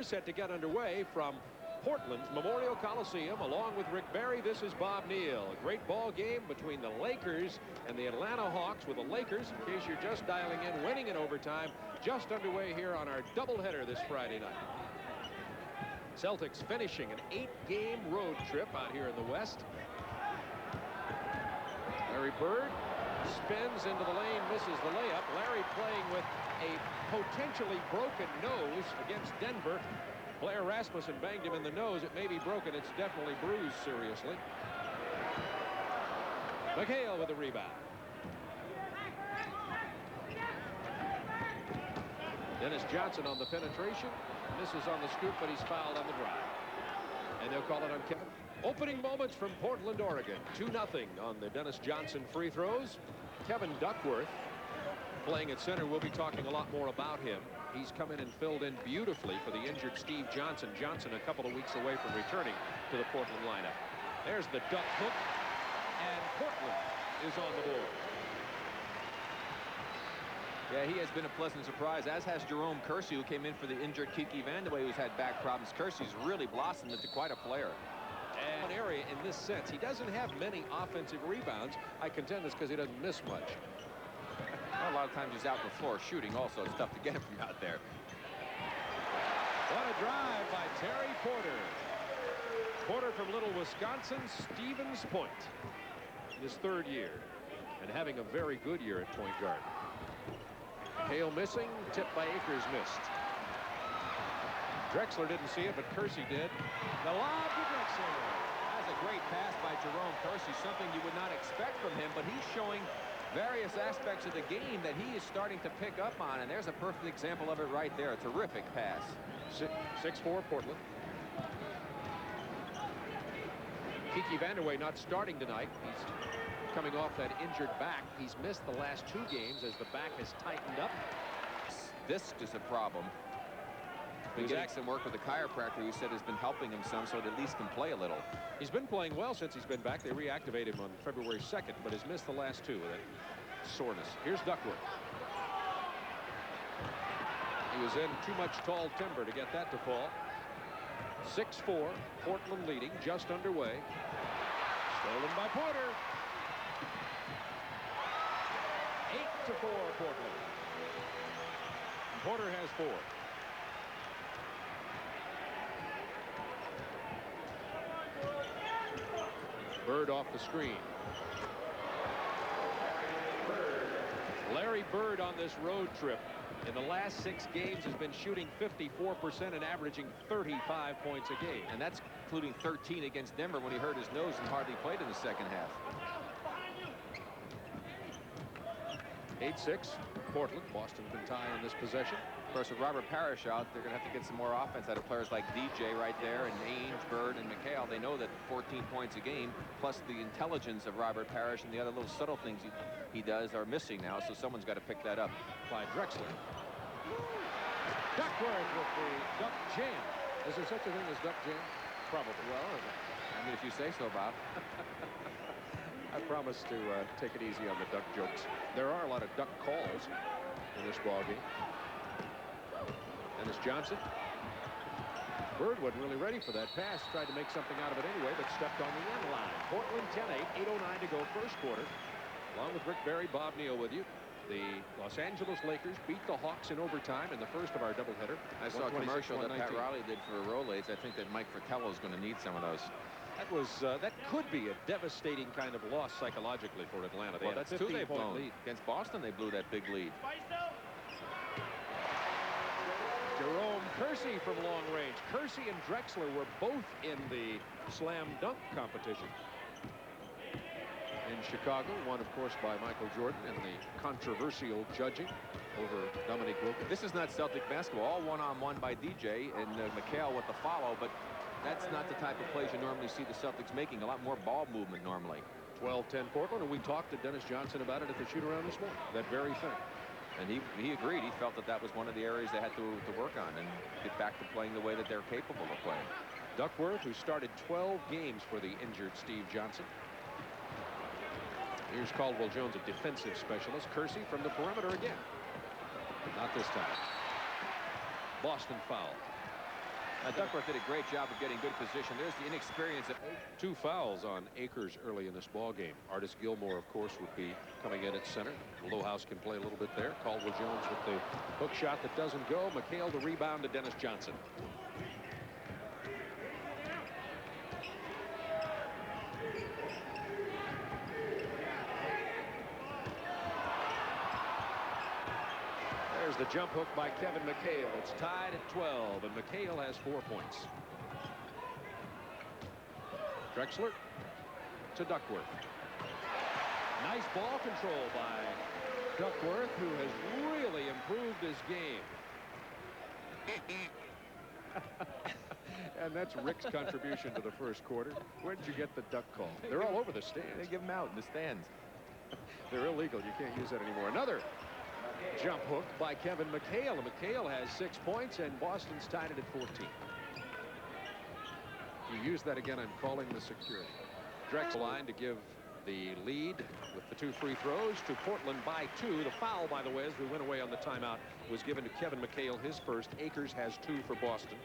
Set to get underway from Portland's Memorial Coliseum. Along with Rick Barry, this is Bob Neal. A great ball game between the Lakers and the Atlanta Hawks, with the Lakers, in case you're just dialing in, winning in overtime, just underway here on our doubleheader this Friday night. Celtics finishing an 8-game road trip out here in the West. Larry Bird spins into the lane, misses the layup. Larry playing with a potentially broken nose against Denver. Blair Rasmussen banged him in the nose. It may be broken. It's definitely bruised seriously. McHale with the rebound. Dennis Johnson on the penetration. Misses on the scoop, but he's fouled on the drive. And they'll call it on Kevin. Opening moments from Portland, Oregon. 2-0 on the Dennis Johnson free throws. Kevin Duckworth playing at center. We'll be talking a lot more about him. He's come in and filled in beautifully for the injured Steve Johnson. Johnson a couple of weeks away from returning to the Portland lineup. There's the duck hook, and Portland is on the board. Yeah, he has been a pleasant surprise, as has Jerome Kersey, who came in for the injured Kiki Vandeweghe, who's had back problems. Kersey's really blossomed into quite a player. And one area in this sense, he doesn't have many offensive rebounds. I contend it's because he doesn't miss much. Well, a lot of times he's out on the floor shooting also. It's tough to get him from out there. What a drive by Terry Porter. Porter from Little Wisconsin, Stevens Point, in his 3rd year, and having a very good year at point guard. Hale missing, tipped by Akers, missed. Drexler didn't see it, but Kersey did. The lob to Drexler. That's a great pass by Jerome Kersey, something you would not expect from him, but he's showing various aspects of the game that he is starting to pick up on, and there's a perfect example of it right there. A terrific pass. 6-4 Portland. Kiki Vandeweghe not starting tonight. He's coming off that injured back. He's missed the last 2 games as the back has tightened up. This is a problem. Been getting some work with the chiropractor, who said has been helping him some, so it at least can play a little. He's been playing well since he's been back. They reactivated him on February 2nd, but has missed the last 2 with that soreness. Here's Duckworth. He was in too much tall timber to get that to fall. 6-4, Portland leading, just underway. Stolen by Porter. 8-4 Portland. And Porter has 4. Bird off the screen. Larry Bird on this road trip in the last 6 games has been shooting 54% and averaging 35 points a game. And that's including 13 against Denver when he hurt his nose and hardly played in the second half. 8-6 Portland. Boston's been tied on this possession. Of course, with Robert Parrish out, they're going to have to get some more offense out of players like DJ right there, and Ainge, Bird, and McHale. They know that 14 points a game, plus the intelligence of Robert Parrish and the other little subtle things he does are missing now, so someone's got to pick that up. By Drexler. Duckworth with the duck jam. Is there such a thing as duck jam? Probably. Well, I mean, if you say so, Bob. I promise to take it easy on the duck jokes. There are a lot of duck calls in this ballgame. Dennis Johnson. Bird wasn't really ready for that pass. Tried to make something out of it anyway, but stepped on the end line. Portland 10-8, 8:09 to go first quarter. Along with Rick Barry, Bob Neal with you. The Los Angeles Lakers beat the Hawks in overtime in the first of our doubleheader. I saw a commercial that Pat Riley did for Rolaids. I think that Mike Fratello is going to need some of those. That could be a devastating kind of loss psychologically for Atlanta. They Well, had that's a 2 they've 15-point blown. lead. Against Boston, they blew that big lead. Jerome Kersey from long range. Kersey and Drexler were both in the slam dunk competition in Chicago, won of course by Michael Jordan in the controversial judging over Dominique Wilkins. This is not Celtic basketball. All one-on-one by DJ and McHale with the follow, but that's not the type of plays you normally see the Celtics making. A lot more ball movement normally. 12-10 Portland, and we talked to Dennis Johnson about it at the shoot-around this morning. That very thing. And he agreed. He felt that that was one of the areas they had to work on and get back to playing the way that they're capable of playing. Duckworth, who started 12 games for the injured Steve Johnson. Here's Caldwell Jones, a defensive specialist. Kersey from the perimeter again. Not this time. Boston foul. Duckworth did a great job of getting good position. There's the inexperience. 2 fouls on Akers early in this ball game. Artis Gilmore, of course, would be coming in at center. Lohaus can play a little bit there. Caldwell Jones with the hook shot that doesn't go. McHale the rebound to Dennis Johnson. There's the jump hook by Kevin McHale. It's tied at 12, and McHale has 4 points. Drexler to Duckworth. Nice ball control by Duckworth, who has really improved his game. And that's Rick's contribution to the first quarter. Where did you get the duck call? They're all over the stands. They give them out in the stands. They're illegal. You can't use that anymore. Another jump hook by Kevin McHale. McHale has 6 points, and Boston's tied it at 14. You use that again, I'm calling the security. Drexler line to give the lead with the 2 free throws to Portland by 2. The foul, by the way, as we went away on the timeout, was given to Kevin McHale, his first. Akers has 2 for Boston.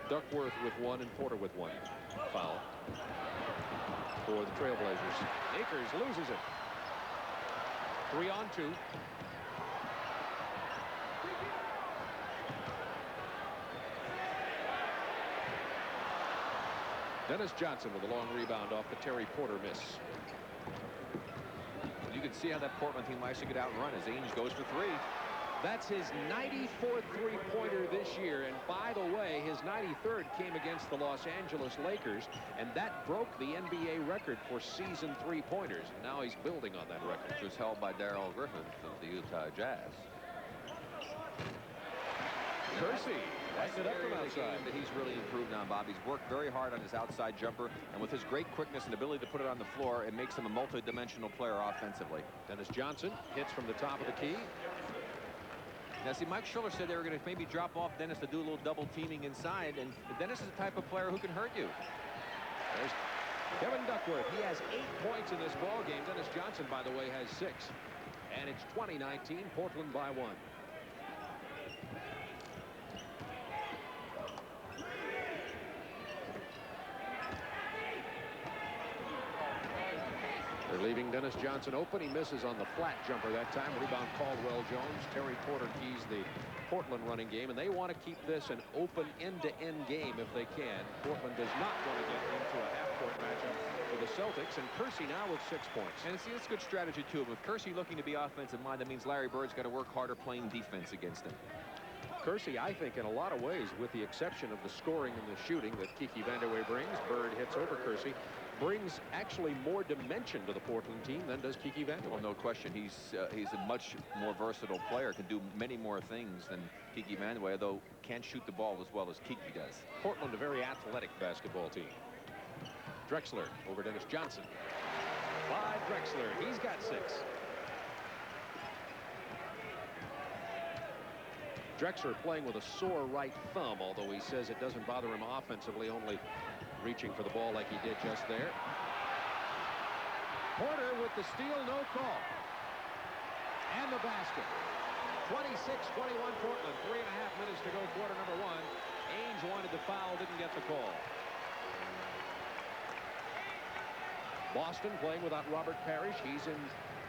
Duckworth with 1 and Porter with 1. Foul for the Trailblazers. Akers loses it. 3 on 2. Dennis Johnson with a long rebound off the Terry Porter miss. You can see how that Portland team likes to get out and run as Ainge goes for 3. That's his 94th three-pointer this year, and by the way, his 93rd came against the Los Angeles Lakers, and that broke the NBA record for season three-pointers. And now he's building on that record. Which was held by Darrell Griffith of the Utah Jazz. Kersey. That's an area of the game that he's really improved on, Bob. He's worked very hard on his outside jumper, and with his great quickness and ability to put it on the floor, it makes him a multi-dimensional player offensively. Dennis Johnson hits from the top of the key. Now, see, Mike Schuller said they were going to maybe drop off Dennis to do a little double teaming inside, and Dennis is the type of player who can hurt you. There's Kevin Duckworth. He has 8 points in this ball game. Dennis Johnson, by the way, has 6. And it's 20-19, Portland by 1. They're leaving Dennis Johnson open. He misses on the flat jumper that time. Rebound Caldwell Jones. Terry Porter keys the Portland running game, and they want to keep this an open end-to-end game if they can. Portland does not want to get into a half-court matchup with the Celtics, and Kersey now with 6 points. And see, it's good strategy too. With Kersey looking to be offensive mind, that means Larry Bird's got to work harder playing defense against him. Kersey, I think, in a lot of ways, with the exception of the scoring and the shooting that Kiki Vandeweghe brings, Bird hits over Kersey, brings actually more dimension to the Portland team than does Kiki Vandeweghe. Well, no question. He's a much more versatile player, can do many more things than Kiki Vandeweghe, though can't shoot the ball as well as Kiki does. Portland, a very athletic basketball team. Drexler over Dennis Johnson. By Drexler. He's got 6. Drexler playing with a sore right thumb, although he says it doesn't bother him offensively, only reaching for the ball like he did just there. Porter with the steal, no call. And the basket. 26-21 Portland. 3.5 minutes to go, quarter number 1. Ainge wanted the foul, didn't get the call. Boston playing without Robert Parrish. He's in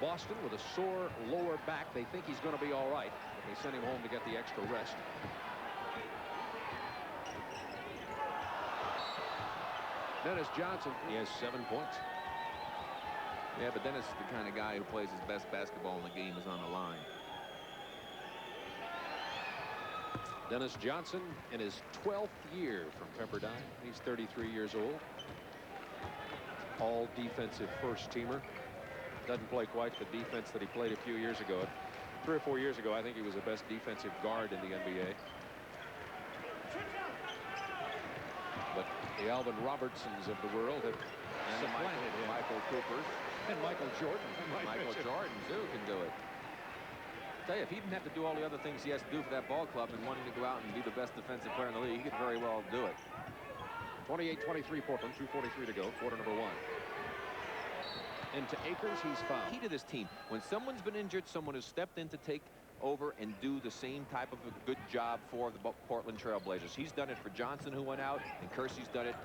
Boston with a sore lower back. They think he's going to be all right, but they sent him home to get the extra rest. Dennis Johnson, he has 7 points. Yeah, but Dennis is the kind of guy who plays his best basketball when the game is on the line. Dennis Johnson in his 12th year from Pepperdine. He's 33 years old. All defensive first teamer. Doesn't play quite the defense that he played a few years ago. 3 or 4 years ago, I think he was the best defensive guard in the NBA. But the Alvin Robertsons of the world have supplanted him. Michael Coopers. And Michael Jordan. Michael Jordan, too, can do it. Tell you, if he didn't have to do all the other things he has to do for that ball club and wanting to go out and be the best defensive player in the league, he could very well do it. 28-23 Portland, 2:43 to go, quarter number 1. Into Akers, he's fouled. Key to this team, when someone's been injured, someone has stepped in to take over and do the same type of a good job for the Portland Trail Blazers. He's done it for Johnson, who went out, and Kersey's done it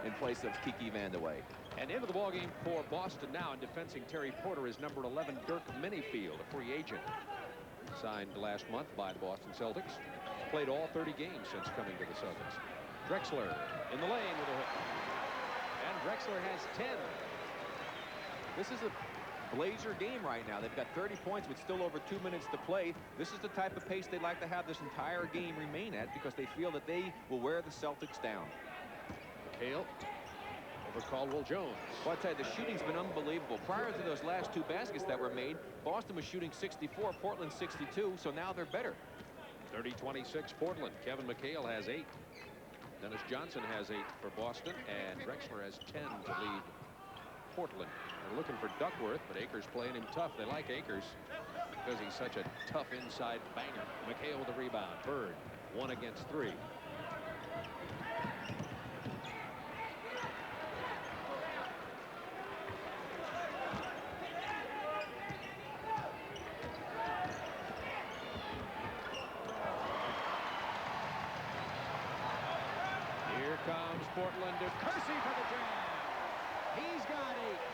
in place of Kiki Vandeweghe. And into the ballgame for Boston now, and defending Terry Porter is number 11, Dirk Minifield, a free agent. Signed last month by the Boston Celtics. Played all 30 games since coming to the Celtics. Drexler in the lane with a hook. And Drexler has 10. This is a Blazer game right now. They've got 30 points with still over 2 minutes to play. This is the type of pace they'd like to have this entire game remain at, because they feel that they will wear the Celtics down. Hale over Caldwell Jones. Well, I tell you, the shooting's been unbelievable. Prior to those last 2 baskets that were made, Boston was shooting 64, Portland 62, so now they're better. 30-26 Portland. Kevin McHale has 8. Dennis Johnson has 8 for Boston, and Drexler has 10 to lead Portland. They're looking for Duckworth, but Akers playing him tough. They like Akers because he's such a tough inside banger. McHale with the rebound. Bird 1 against 3. Here comes Portland to Kersey for the jam. He's got 8.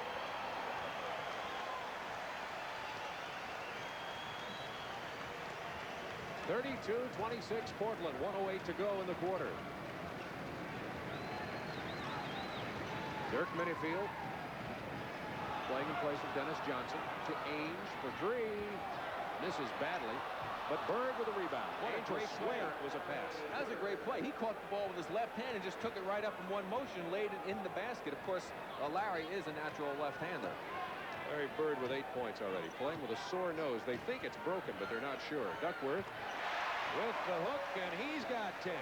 (32-26) Portland. 1:08 to go in the quarter. Dirk Minifield playing in place of Dennis Johnson to Ainge for 3. Misses badly, but Bird with a rebound. What a great swear play. it was a pass. That was a great play. He caught the ball with his left hand and just took it right up in one motion, laid it in the basket. Of course, Larry is a natural left-hander. Larry Bird with 8 points already. Playing with a sore nose. They think it's broken, but they're not sure. Duckworth with the hook, and he's got 10.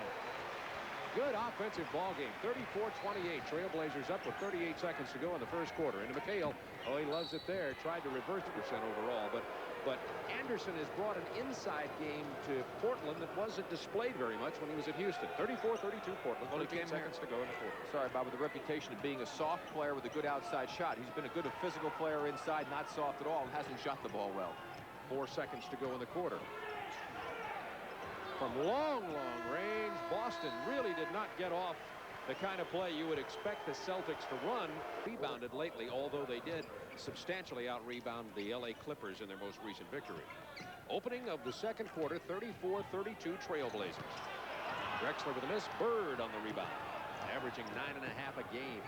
Good offensive ball game. 34-28. Trailblazers up with 38 seconds to go in the first quarter. Into McHale. Oh, he loves it there. Tried to reverse the percent overall, but Anderson has brought an inside game to Portland that wasn't displayed very much when he was at Houston. 34-32 Portland. Well, 13 seconds to go in the quarter. Sorry, Bob, with the reputation of being a soft player with a good outside shot. He's been a good physical player inside, not soft at all, and hasn't shot the ball well. 4 seconds to go in the quarter. From long range, Boston really did not get off the kind of play you would expect the Celtics to run. Rebounded lately, although they did substantially out-rebound the LA Clippers in their most recent victory. Opening of the second quarter, 34-32 Trailblazers. Drexler with a miss. Bird on the rebound, averaging 9.5 a game.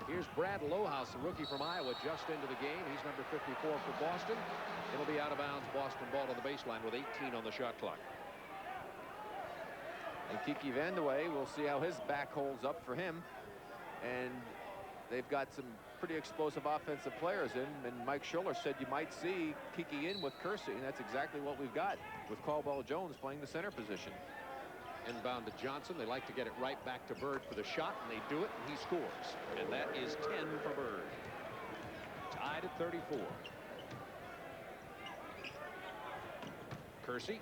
Here's Brad Lohaus, the rookie from Iowa, just into the game. He's number 54 for Boston. It'll be out of bounds. Boston ball on the baseline with 18 on the shot clock. And Kiki Vandeweghe, we'll see how his back holds up for him. And they've got some pretty explosive offensive players in. And Mike Schuller said you might see Kiki in with Kersey, and that's exactly what we've got with Caldwell Jones playing the center position. Inbound to Johnson. They like to get it right back to Bird for the shot, and they do it, and he scores. And that is 10 for Bird. Tied at 34. Kersey.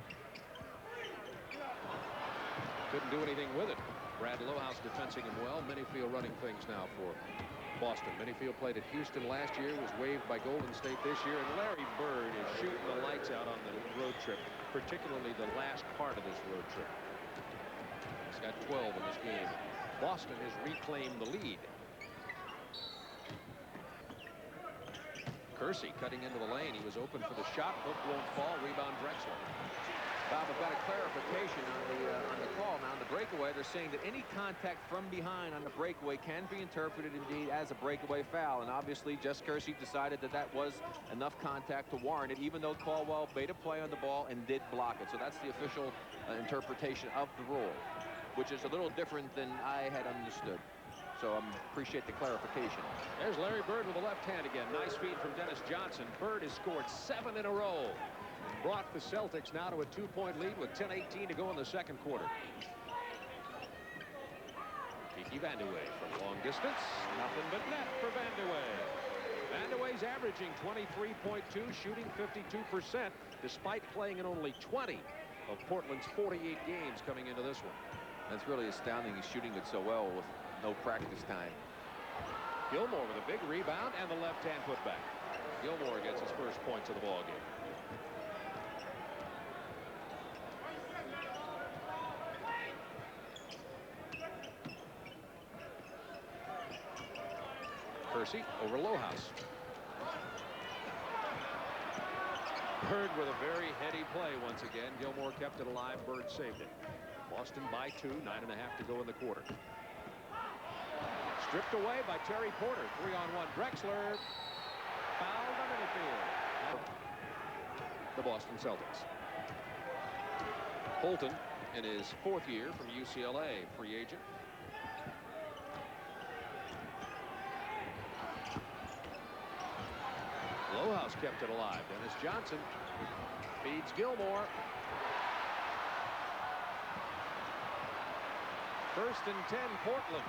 Couldn't do anything with it. Brad Lohaus defending him well. Minifield running things now for Boston. Minifield played at Houston last year, was waived by Golden State this year, and Larry Bird is shooting the lights out on the road trip, particularly the last part of this road trip. He's got 12 in this game. Boston has reclaimed the lead. Kersey cutting into the lane. He was open for the shot. Hook won't fall. Rebound Drexler. Bob, I've got a clarification on the call. Now, on the breakaway, they're saying that any contact from behind on the breakaway can be interpreted indeed as a breakaway foul. And obviously, Jess Kersey decided that that was enough contact to warrant it, even though Caldwell made a play on the ball and did block it. So that's the official interpretation of the rule, which is a little different than I had understood. So I appreciate the clarification. There's Larry Bird with the left hand again. Nice feed from Dennis Johnson. Bird has scored 7 in a row. Brought the Celtics now to a 2-point lead with 10:18 to go in the second quarter. Kiki Vandeweghe from long distance. Nothing but net for Vandeweghe. Vandeweghe's averaging 23.2, shooting 52%, despite playing in only 20 of Portland's 48 games coming into this one. That's really astounding. He's shooting it so well with no practice time. Gilmore with a big rebound and the left-hand putback. Gilmore gets his first points of the ball game. Kersey over Lohaus. Bird with a very heady play once again. Gilmore kept it alive. Bird saved it. Boston by 2. 9.5 to go in the quarter. Stripped away by Terry Porter. 3-on-1. Drexler fouled on the field. The Boston Celtics. Holton in his 4th year from UCLA, free agent. Lohaus kept it alive. Dennis Johnson feeds Gilmore. 1st and 10, Portland.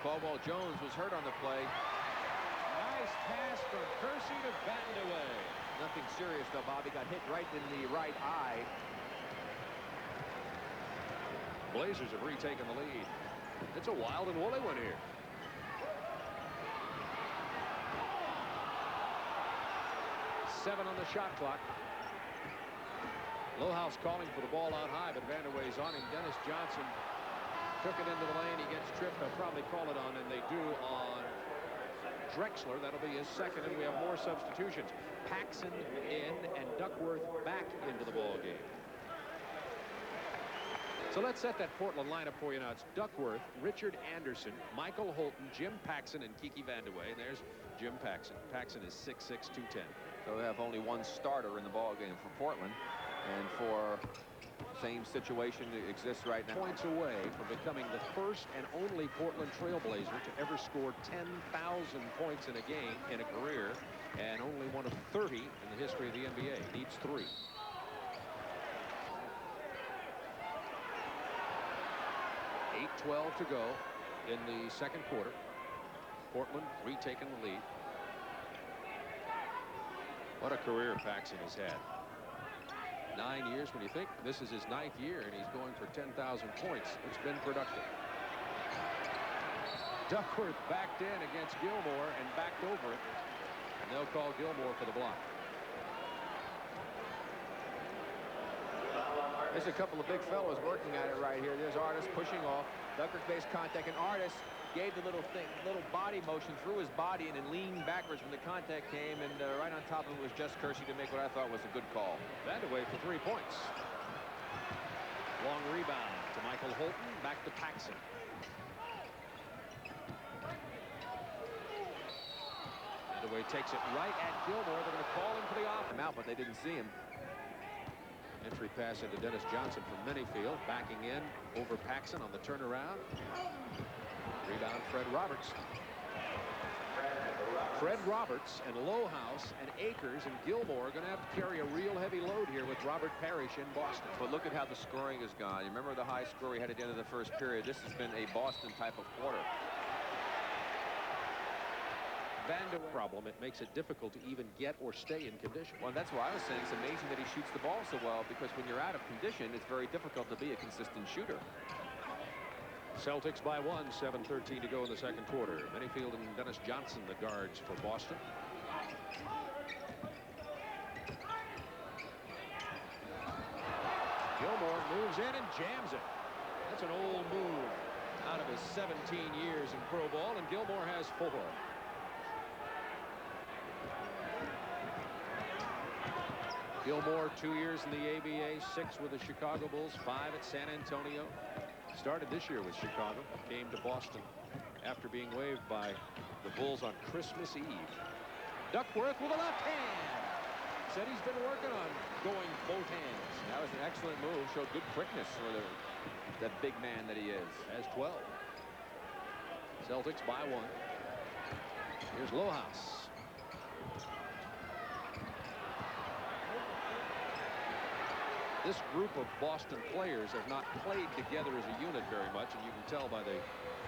Caldwell Jones was hurt on the play. Nice pass from Kersey to Vandeweghe. Nothing serious though, Bobby. Got hit right in the right eye. Blazers have retaken the lead. It's a wild and woolly one here. Seven on the shot clock. Lohaus calling for the ball out high, but Vandeweghe's on him. Dennis Johnson took it into the lane. He gets tripped. They'll probably call it on, and they do on Drexler. That'll be his 2nd, and we have more substitutions. Paxson in and Duckworth back into the ball game. So let's set that Portland lineup for you now. It's Duckworth, Richard Anderson, Michael Holton, Jim Paxson, and Kiki Vandeweghe. And there's Jim Paxson. Paxson is 6'6", 210. So we have only one starter in the ball game for Portland, and for same situation that exists right now. Points away from becoming the first and only Portland Trailblazer to ever score 10,000 points in a game in a career, and only one of 30 in the history of the NBA. Needs 3. .12 to go in the 2nd quarter. Portland retaking the lead. What a career Paxson has had. 9 years. When you think this is his 9th year and he's going for 10,000 points, it's been productive. Duckworth backed in against Gilmore and backed over it, and they'll call Gilmore for the block. There's a couple of big fellows working at it right here. There's Artis pushing off. Duckworth base contact, and Artis gave the little body motion through his body and then leaned backwards when the contact came, and right on top of it was just Kersey to make what I thought was a good call. Vandeweghe for 3 points. Long rebound to Michael Holton. Back to Paxson. Vandeweghe takes it right at Gilmore. They're going to call him for the off. Out, but they didn't see him. Entry pass into Dennis Johnson from Minifield. Backing in over Paxson on the turnaround. Rebound Fred Roberts. Fred Roberts and Lohaus and Akers and Gilmore are going to have to carry a real heavy load here with Robert Parrish in Boston. But look at how the scoring has gone. You remember the high score we had at the end of the 1st period. This has been a Boston type of quarter. Vandeweghe problem. It makes it difficult to even get or stay in condition. Well, that's why I was saying it's amazing that he shoots the ball so well, because when you're out of condition, it's very difficult to be a consistent shooter. Celtics by 1. 7:13 to go in the 2nd quarter. Minifield and Dennis Johnson, the guards for Boston. Gilmore moves in and jams it. That's an old move out of his 17 years in pro ball, and Gilmore has 4. Gilmore 2 years in the ABA, 6 with the Chicago Bulls, 5 at San Antonio. Started this year with Chicago, came to Boston after being waived by the Bulls on Christmas Eve. Duckworth with a left hand. Said he's been working on going both hands. That was an excellent move. Showed good quickness for that big man that he is. Has 12. Celtics by 1. Here's Lohaus. This group of Boston players have not played together as a unit very much, and you can tell by the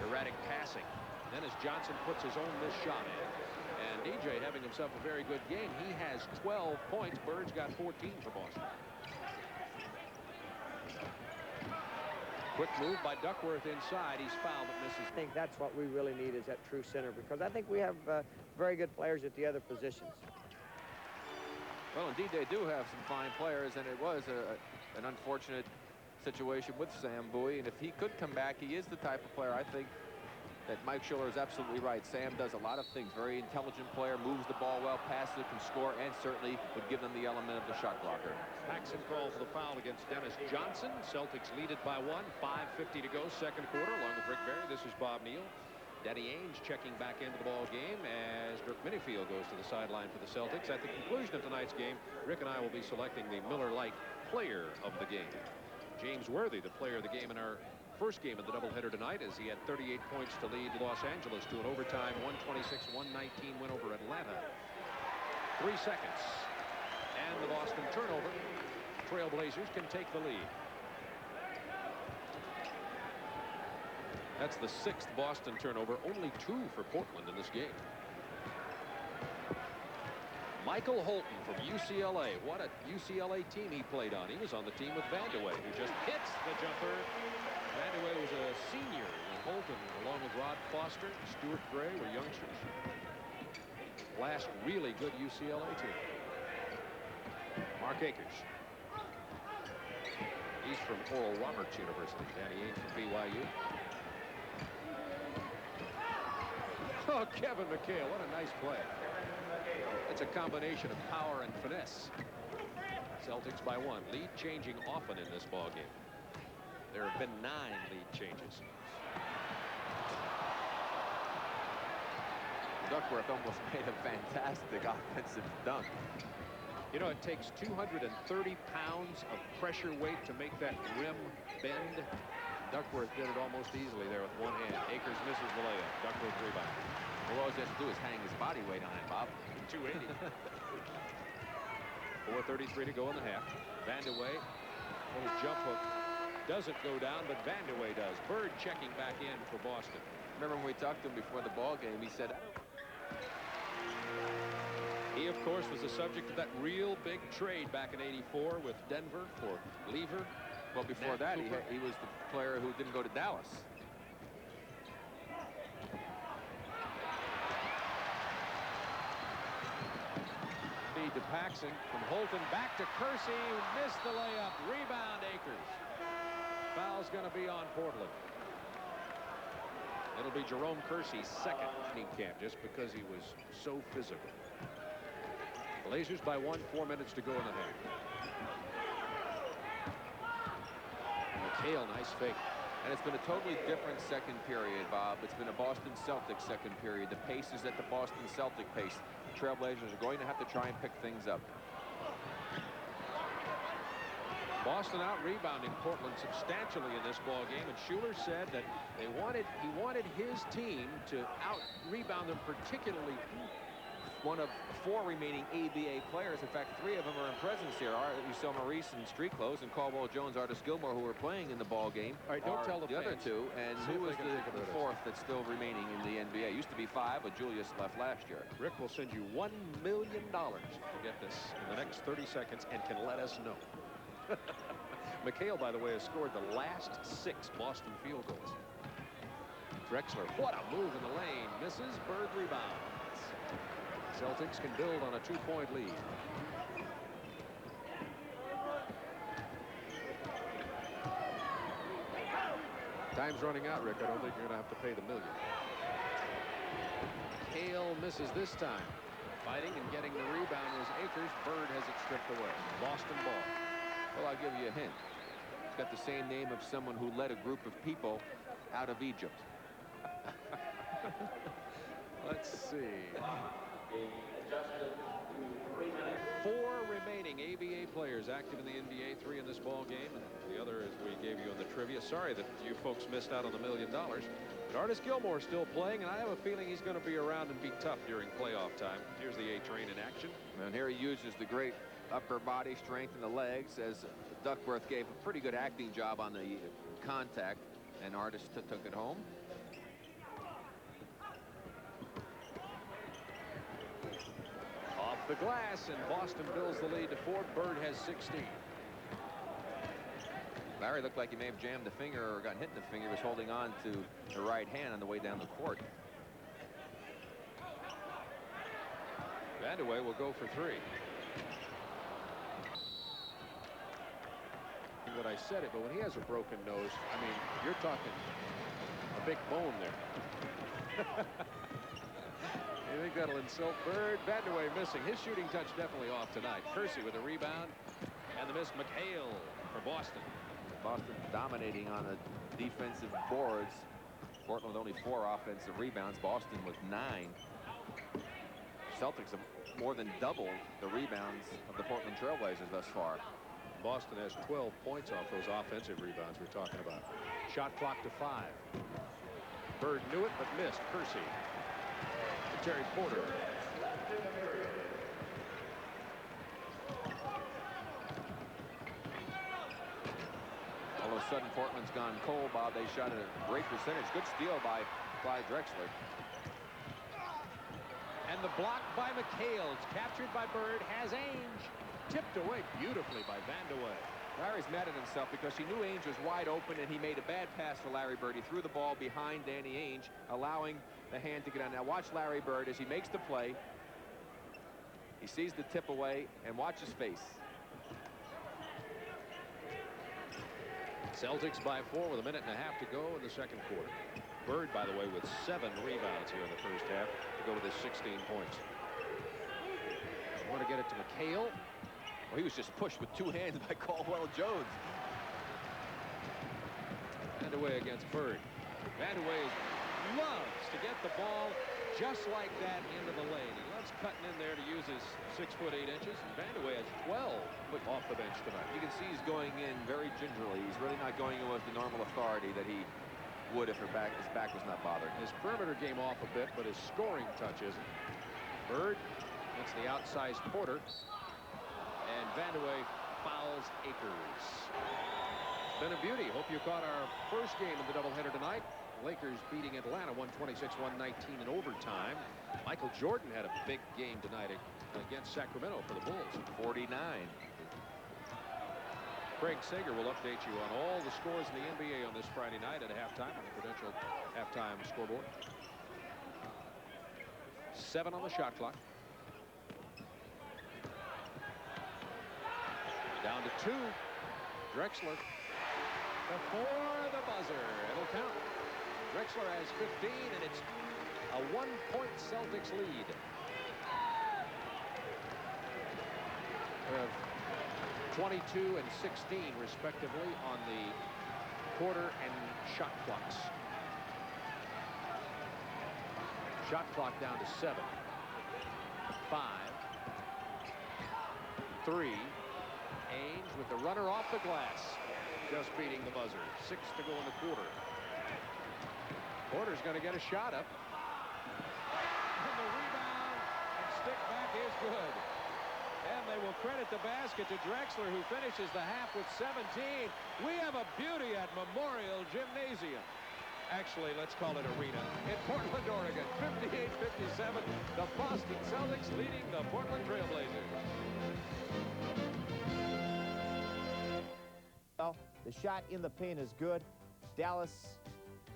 erratic passing. Dennis Johnson puts his own missed shot in. And DJ having himself a very good game. He has 12 points. Bird's got 14 for Boston. Quick move by Duckworth inside. He's fouled but misses. I think that's what we really need, is that true center, because I think we have very good players at the other positions. Well, indeed, they do have some fine players, and it was an unfortunate situation with Sam Bowie. And if he could come back, he is the type of player I think that Mike Schuller is absolutely right. Sam does a lot of things. Very intelligent player, moves the ball well, passes, can score, and certainly would give them the element of the shot blocker. Paxson called for the foul against Dennis Johnson. Celtics lead it by 1. 5:50 to go, second quarter. Along with Rick Barry, this is Bob Neal. Danny Ainge checking back into the ball game as Dirk Minifield goes to the sideline for the Celtics. At the conclusion of tonight's game, Rick and I will be selecting the Miller Lite player of the game. James Worthy, the player of the game in our first game of the doubleheader tonight, as he had 38 points to lead Los Angeles to an overtime 126-119 win over Atlanta. 3 seconds. And the Boston turnover. Trailblazers can take the lead. That's the 6th Boston turnover, only 2 for Portland in this game. Michael Holton from UCLA. What a UCLA team he played on. He was on the team with Vandeweghe, who just hits the jumper. Vandeweghe was a senior when Holton, along with Rod Foster, Stuart Gray, were youngsters. Last really good UCLA team. Mark Akers. He's from Oral Roberts University. Danny Ainge from BYU. Oh, Kevin McHale, what a nice play. It's a combination of power and finesse. Celtics by 1. Lead changing often in this ball game. There have been 9 lead changes. Duckworth almost made a fantastic offensive dunk. You know, it takes 230 pounds of pressure weight to make that rim bend. Duckworth did it almost easily there with one hand. Akers misses the layup. Duckworth rebound. Well, all he has to do is hang his body weight on it, Bob. 280. 4:33 to go in the half. Vandeweghe, little jump hook, doesn't go down, but Vandeweghe does. Bird checking back in for Boston. Remember when we talked to him before the ball game, he said, he, of course, was the subject of that real big trade back in '84 with Denver for Lever. well, before Nat that, Cooper. he was the player who didn't go to Dallas. Feed to Paxson from Holton back to Kersey, who missed the layup. Rebound, Akers. Foul's going to be on Portland. It'll be Jerome Kersey's second training camp just because he was so physical. Blazers by 1, 4 minutes to go in the half. McHale, nice fake. And it's been a totally different second period, Bob. It's been a Boston Celtics second period. The pace is at the Boston Celtic pace. The Trailblazers are going to have to try and pick things up. Boston out rebounding Portland substantially in this ball game, and Schuller said that he wanted his team to out rebound them, particularly. One of 4 remaining ABA players. In fact, 3 of them are in presence here. You saw Maurice in street clothes and Caldwell Jones, Artis Gilmore, who were playing in the ball game. All right, don't tell the other fans. 2. And See who if is they can think of the it. 4th that's still remaining in the NBA? Used to be 5, but Julius left last year. Rick will send you $1 million to get this in the next 30 seconds and can let us know. McHale, by the way, has scored the last 6 Boston field goals. Drexler, what a move in the lane. Misses. Bird rebound. Celtics can build on a 2-point lead. Time's running out, Rick. I don't think you're going to have to pay the $1 million. Hale misses this time. Fighting and getting the rebound was Akers. Bird has it stripped away. Boston ball. Well, I'll give you a hint. It's got the same name of someone who led a group of people out of Egypt. Let's see. 4 remaining ABA players active in the NBA, 3 in this ball game, and the other, as we gave you in the trivia. Sorry that you folks missed out on the $1 million. But Artis Gilmore still playing, and I have a feeling he's going to be around and be tough during playoff time. Here's the A-Train in action. And here he uses the great upper body strength in the legs, as Duckworth gave a pretty good acting job on the contact, and Artis took it home. Off the glass, and Boston builds the lead to 4. Bird has 16. Larry looked like he may have jammed the finger or got hit in the finger. He was holding on to the right hand on the way down the court. Vandeweghe will go for 3. That I said it, but when he has a broken nose, I mean, you're talking a big bone there. You think that'll insult Bird? Vandeweghe missing. His shooting touch definitely off tonight. Kersey with a rebound. And the miss, McHale for Boston. Boston dominating on the defensive boards. Portland with only 4 offensive rebounds. Boston with 9. Celtics have more than doubled the rebounds of the Portland Trailblazers thus far. Boston has 12 points off those offensive rebounds we're talking about. Shot clock to 5. Bird knew it but missed. Kersey to Terry Porter. All of a sudden Portland's gone cold, Bob. They shot at a great percentage. Good steal by Clyde Drexler. And the block by McHale. It's captured by Bird. Has Ainge. Tipped away beautifully by Vandeweghe. Larry's mad at himself because he knew Ainge was wide open and he made a bad pass for Larry Bird. He threw the ball behind Danny Ainge, allowing the hand to get on. Now watch Larry Bird as he makes the play. He sees the tip away and watch his face. Celtics by 4 with a minute and a half to go in the second quarter. Bird, by the way, with 7 rebounds here in the first half to go to this 16 points. Want to get it to McHale. Well, he was just pushed with 2 hands by Caldwell Jones. Vandeweghe against Bird. Vandeweghe loves to get the ball just like that into the lane. He loves cutting in there to use his 6 foot 8 inches. And Vandeweghe has 12 off the bench tonight. You can see he's going in very gingerly. He's really not going in with the normal authority that he would if his back was not bothered. His perimeter game off a bit, but his scoring touch isn't. Bird gets the outsized Porter. And Vandeweghe fouls Akers. It's been a beauty. Hope you caught our first game of the doubleheader tonight. Lakers beating Atlanta 126-119 in overtime. Michael Jordan had a big game tonight against Sacramento for the Bulls. 49. Craig Sager will update you on all the scores in the NBA on this Friday night at halftime on the Prudential halftime scoreboard. 7 on the shot clock. Down to 2. Drexler before the buzzer. It'll count. Drexler has 15, and it's a 1-point Celtics lead. We have 22 and 16, respectively, on the quarter and shot clocks. Shot clock down to 7. 5. 3. Ainge with the runner off the glass. Just beating the buzzer. 6 to go in the quarter. Porter's going to get a shot up. And the rebound and stick back is good. And they will credit the basket to Drexler, who finishes the half with 17. We have a beauty at Memorial Gymnasium. Actually, let's call it arena. In Portland, Oregon, 58-57. The Boston Celtics leading the Portland Trailblazers. Well, the shot in the paint is good. Dallas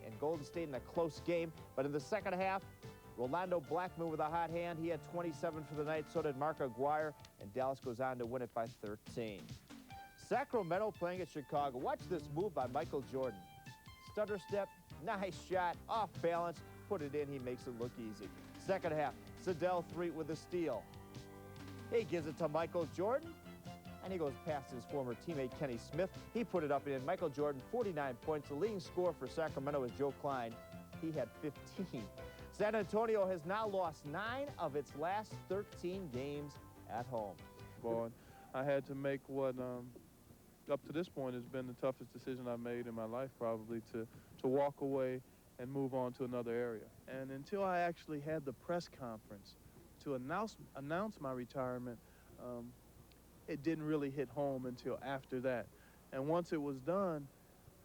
and Golden State in a close game. But in the second half, Rolando Blackman with a hot hand. He had 27 for the night. So did Mark Aguirre. And Dallas goes on to win it by 13. Sacramento playing at Chicago. Watch this move by Michael Jordan. Stutter step. Nice shot. Off balance. Put it in. He makes it look easy. Second half. Sedell 3 with a steal. He gives it to Michael Jordan. And he goes past his former teammate Kenny Smith. He put it up and in. Michael Jordan, 49 points. The leading scorer for Sacramento is Joe Klein. He had 15. San Antonio has now lost 9 of its last 13 games at home. Boy, I had to make what, up to this point, has been the toughest decision I've made in my life, probably, to walk away and move on to another area. And until I actually had the press conference to announce my retirement, it didn't really hit home until after that. And once it was done,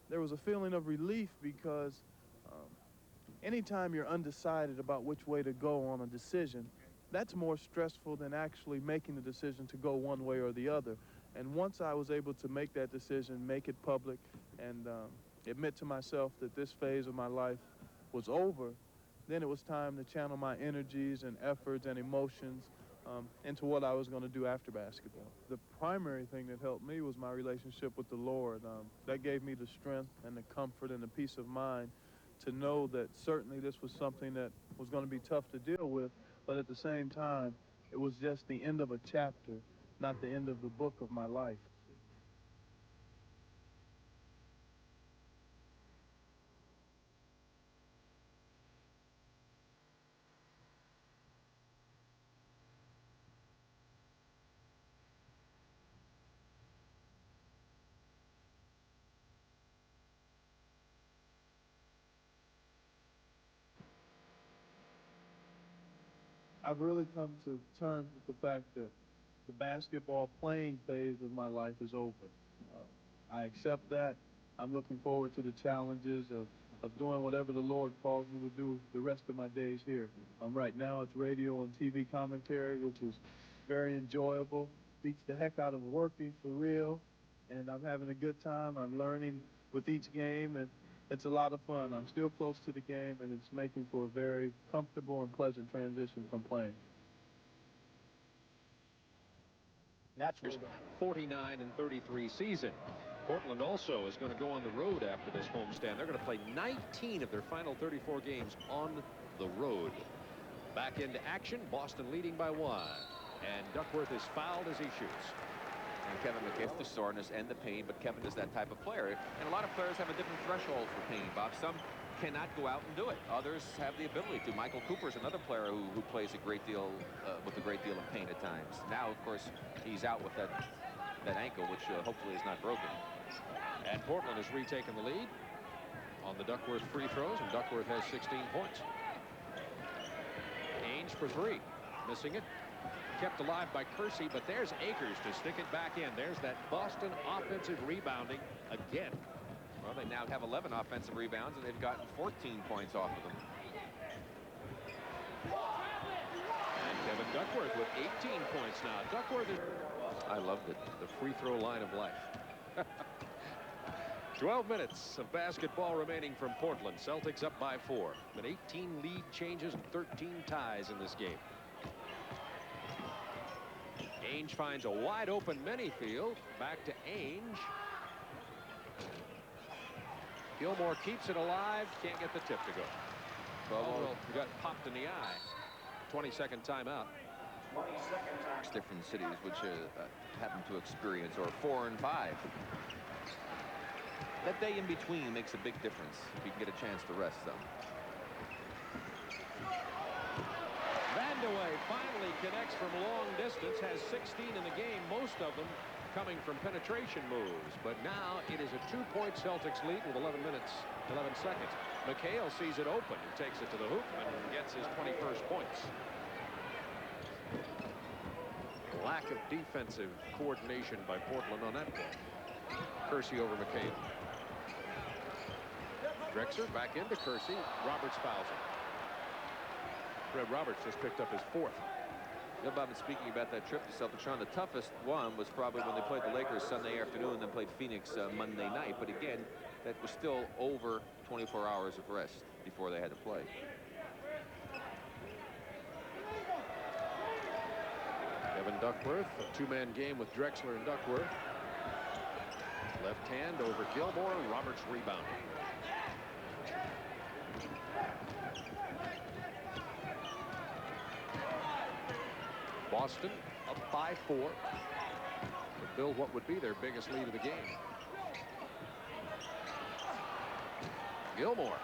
there was a feeling of relief because anytime you're undecided about which way to go on a decision, that's more stressful than actually making the decision to go one way or the other. And once I was able to make that decision, make it public, and admit to myself that this phase of my life was over, then it was time to channel my energies and efforts and emotions into what I was going to do after basketball. The primary thing that helped me was my relationship with the Lord. That gave me the strength and the comfort and the peace of mind to know that certainly this was something that was going to be tough to deal with, but at the same time, it was just the end of a chapter, not the end of the book of my life. I've really come to terms with the fact that the basketball playing phase of my life is over. I accept that. I'm looking forward to the challenges of doing whatever the Lord calls me to do the rest of my days here. Right now it's radio and TV commentary, which is very enjoyable. Beats the heck out of working for real, and I'm having a good time. I'm learning with each game, and it's a lot of fun. I'm still close to the game, and it's making for a very comfortable and pleasant transition from playing. Naturally, 49-33 season. Portland also is going to go on the road after this homestand. They're going to play 19 of their final 34 games on the road. Back into action, Boston leading by 1. And Duckworth is fouled as he shoots. And Kevin McHale, the soreness and the pain, but Kevin is that type of player. And a lot of players have a different threshold for pain, Bob. Some cannot go out and do it. Others have the ability to. Michael Cooper is another player who plays a great deal with a great deal of pain at times. Now, of course, he's out with that ankle, which hopefully is not broken. And Portland has retaken the lead on the Duckworth free throws, and Duckworth has 16 points. Ainge for 3, missing it. Kept alive by Kersey, but there's Akers to stick it back in. There's that Boston offensive rebounding again. Well, they now have 11 offensive rebounds, and they've gotten 14 points off of them. And Kevin Duckworth with 18 points now. Duckworth is... I loved it. The free throw line of life. 12 minutes of basketball remaining from Portland. Celtics up by 4. But 18 lead changes and 13 ties in this game. Ainge finds a wide open Manyfield. Back to Ainge. Gilmore keeps it alive. Can't get the tip to go. Well, got popped in the eye. 20-second timeout. Different cities which happen to experience, or 4 and 5. That day in between makes a big difference if you can get a chance to rest some. Vandeweghe finally connects from long distance, has 16 in the game, most of them coming from penetration moves. But now it is a 2-point Celtics lead with 11 minutes, 11 seconds. McHale sees it open and takes it to the hoop and gets his 21st points. Lack of defensive coordination by Portland on that ball. Kersey over McHale. Drexler back into Kersey. Roberts fouls him. Fred Roberts just picked up his 4th. You know, Bob, speaking about that trip to Celtics, the toughest one was probably when they played the Lakers Sunday afternoon and then played Phoenix Monday night. But again, that was still over 24 hours of rest before they had to play. Kevin Duckworth, a 2-man game with Drexler and Duckworth. Left hand over Gilmore. Roberts rebounding. Boston up by 4 to build what would be their biggest lead of the game. Gilmore.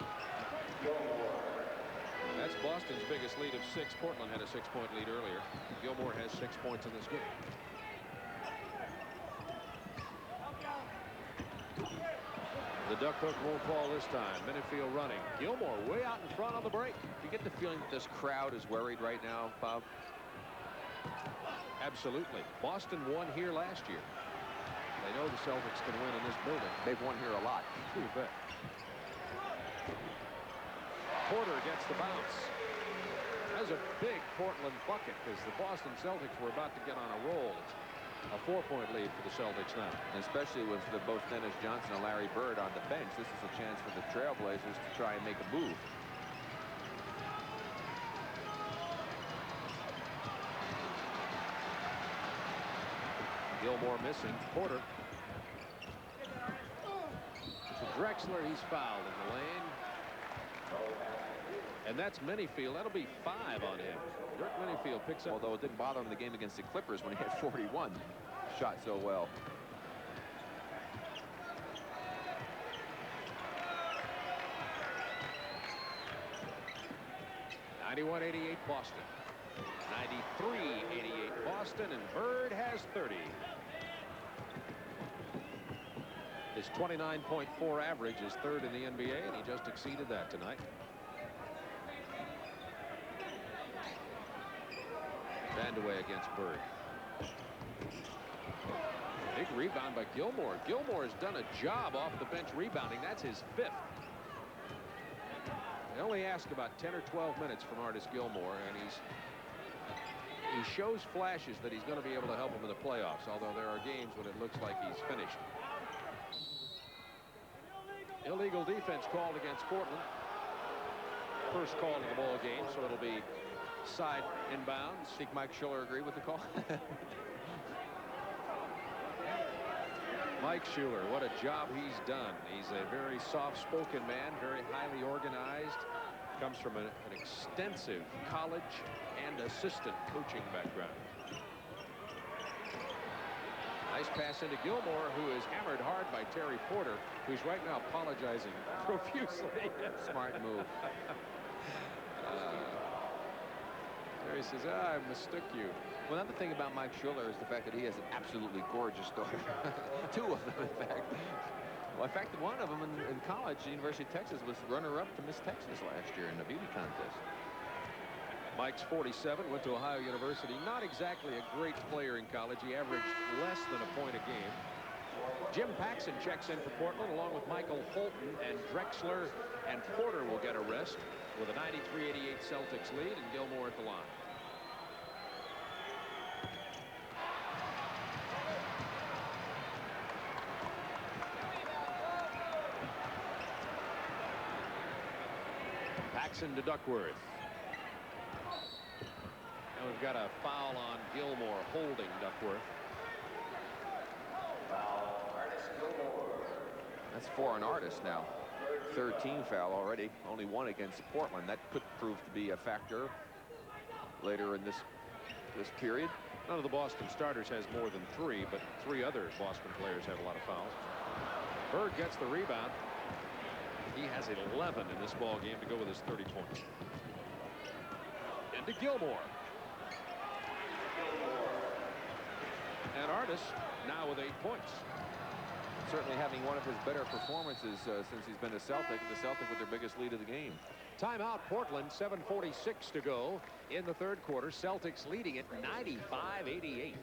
That's Boston's biggest lead of 6. Portland had a 6-point lead earlier. Gilmore has 6 points in this game. The duck hook won't fall this time. Manyfield running. Gilmore way out in front on the break. Do you get the feeling that this crowd is worried right now, Bob? Absolutely. Boston won here last year. They know the Celtics can win in this building. They've won here a lot. You bet. Porter gets the bounce. That's a big Portland bucket because the Boston Celtics were about to get on a roll. A 4-point lead for the Celtics now. And especially with both Dennis Johnson and Larry Bird on the bench, this is a chance for the Trailblazers to try and make a move. Gilmore missing. Porter. To Drexler, he's fouled in the lane. And that's Minifield. That'll be 5 on him. Dirk Minifield picks up. Although it didn't bother him in the game against the Clippers when he had 41. Shot so well. .91-88 Boston. 93-88 Boston, and Bird has 30. His 29.4 average is 3rd in the NBA, and he just exceeded that tonight. Vandeweghe against Bird. Big rebound by Gilmore. Gilmore has done a job off the bench rebounding. That's his 5th. They only ask about 10 or 12 minutes from Artis Gilmore, and he shows flashes that he's going to be able to help him in the playoffs, although there are games when it looks like he's finished. Illegal defense called against Portland. First call of the ball game, so it'll be side inbounds. Think Mike Schuller agree with the call? Mike Schuller, what a job he's done. He's a very soft-spoken man, very highly organized. Comes from an extensive college and assistant coaching background. Nice pass into Gilmore, who is hammered hard by Terry Porter, who's right now apologizing profusely. Smart move. Terry says, I mistook you. Well, another thing about Mike Schuller is the fact that he has an absolutely gorgeous daughter. 2 of them, in fact. Well, in fact, one of them in college, the University of Texas, was runner-up to Miss Texas last year in the beauty contest. Mike's 47, went to Ohio University. Not exactly a great player in college. He averaged less than a point a game. Jim Paxson checks in for Portland, along with Michael Holton, and Drexler and Porter will get a rest with a 93-88 Celtics lead, and Gilmore at the line. Paxson to Duckworth. And we've got a foul on Gilmore, holding Duckworth. That's 4 on Artis now. 13 foul already. Only 1 against Portland. That could prove to be a factor later in this period. None of the Boston starters has more than 3, but 3 other Boston players have a lot of fouls. Bird gets the rebound. He has 11 in this ball game to go with his 30 points. Into Gilmore. And Artis now with 8 points. Certainly having one of his better performances since he's been a Celtic. The Celtic with their biggest lead of the game. Timeout, Portland. 7:46 to go in the 3rd quarter. Celtics leading it 95-88.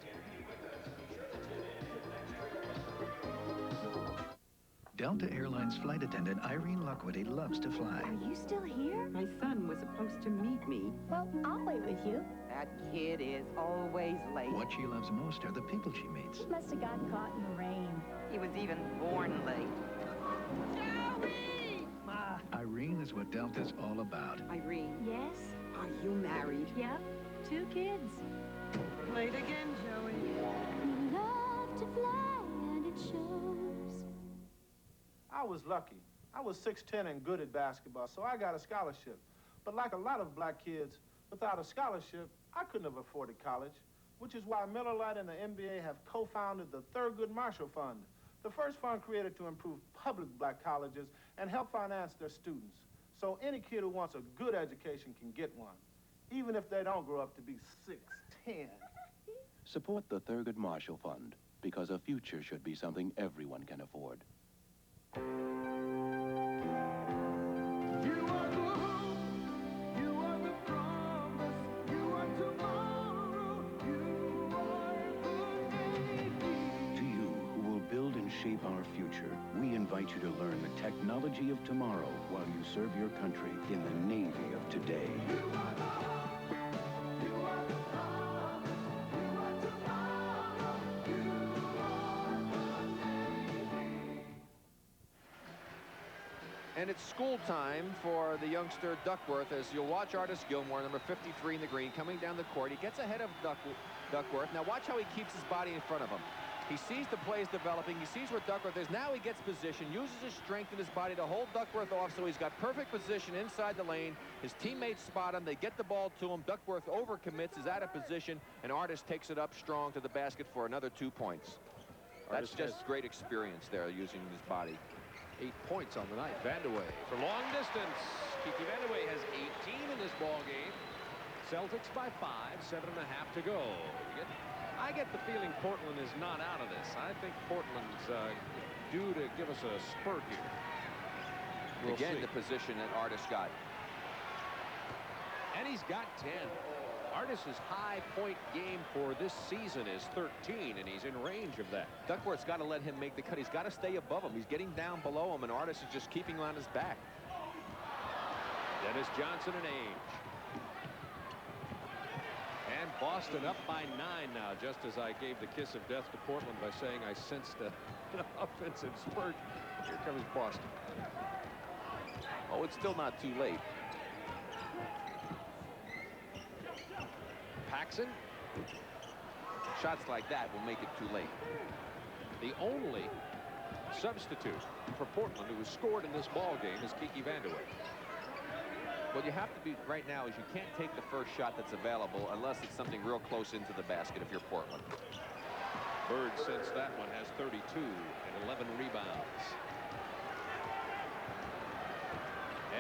Delta Airlines flight attendant Irene Lockwoody loves to fly. Are you still here? My son was supposed to meet me. Well, I'll wait with you. That kid is always late. What she loves most are the people she meets. He must have gotten caught in the rain. He was even born late. Joey! Ma. Irene is what Delta's all about. Irene, Yes? are you married? Yep. 2 kids. Late again, Joey. You love to fly and it shows. I was lucky. I was 6'10" and good at basketball, so I got a scholarship. But like a lot of black kids, without a scholarship, I couldn't have afforded college, which is why Miller Lite and the NBA have co-founded the Thurgood Marshall Fund, the first fund created to improve public black colleges and help finance their students. So any kid who wants a good education can get one, even if they don't grow up to be 6'10". Support the Thurgood Marshall Fund, because a future should be something everyone can afford. Shape our future, we invite you to learn the technology of tomorrow while you serve your country in the Navy of today. And it's school time for the youngster Duckworth, as you'll watch Artis Gilmore, number 53 in the green, coming down the court. He gets ahead of Duckworth. Now watch how he keeps his body in front of him. He sees the plays developing. He sees where Duckworth is. Now he gets position, uses his strength in his body to hold Duckworth off, so he's got perfect position inside the lane. His teammates spot him. They get the ball to him. Duckworth overcommits, is out of position, and Artis takes it up strong to the basket for another 2 points. That's just great experience there, using his body. 8 points on the night. Vandeweghe for long distance. Kiki Vandeweghe has 18 in this ball game. Celtics by 5, 7.5 to go. I get the feeling Portland is not out of this. I think Portland's due to give us a spurt here. We'll Again, see. the position that Artis got. And he's got 10. Artis's high point game for this season is 13, and he's in range of that. Duckworth's got to let him make the cut. He's got to stay above him. He's getting down below him, and Artis is just keeping him on his back. Dennis Johnson and Ainge. And Boston up by 9 now, just as I gave the kiss of death to Portland by saying I sensed an offensive spurt. Here comes Boston. Oh, it's still not too late. Paxson. Shots like that will make it too late. The only substitute for Portland who has scored in this ball game is Kiki Vandeweghe. What you have to be right now is you can't take the first shot that's available unless it's something real close into the basket if you're Portland. Bird, since that one, has 32 and 11 rebounds.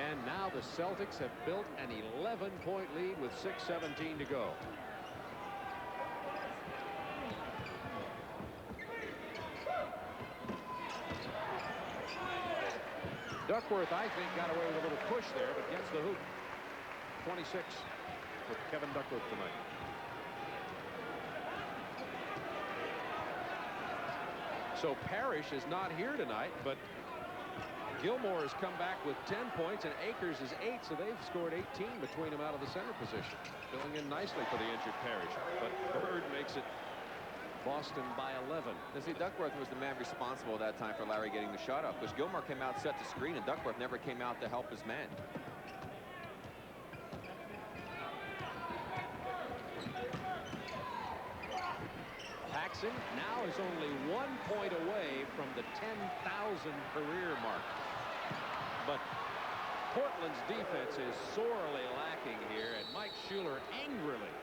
And now the Celtics have built an 11-point lead with 6:17 to go. Duckworth, I think, got away with a little push there, but gets the hoop. 26 for Kevin Duckworth tonight. So Parrish is not here tonight, but Gilmore has come back with 10 points, and Akers is 8, so they've scored 18 between them out of the center position. Filling in nicely for the injured Parrish, but Bird makes it Boston by 11. Now, see, Duckworth was the man responsible at that time for Larry getting the shot up, because Gilmore came out set to screen, and Duckworth never came out to help his man. Paxson now is only 1 point away from the 10,000 career mark. But Portland's defense is sorely lacking here, and Mike Schuler angrily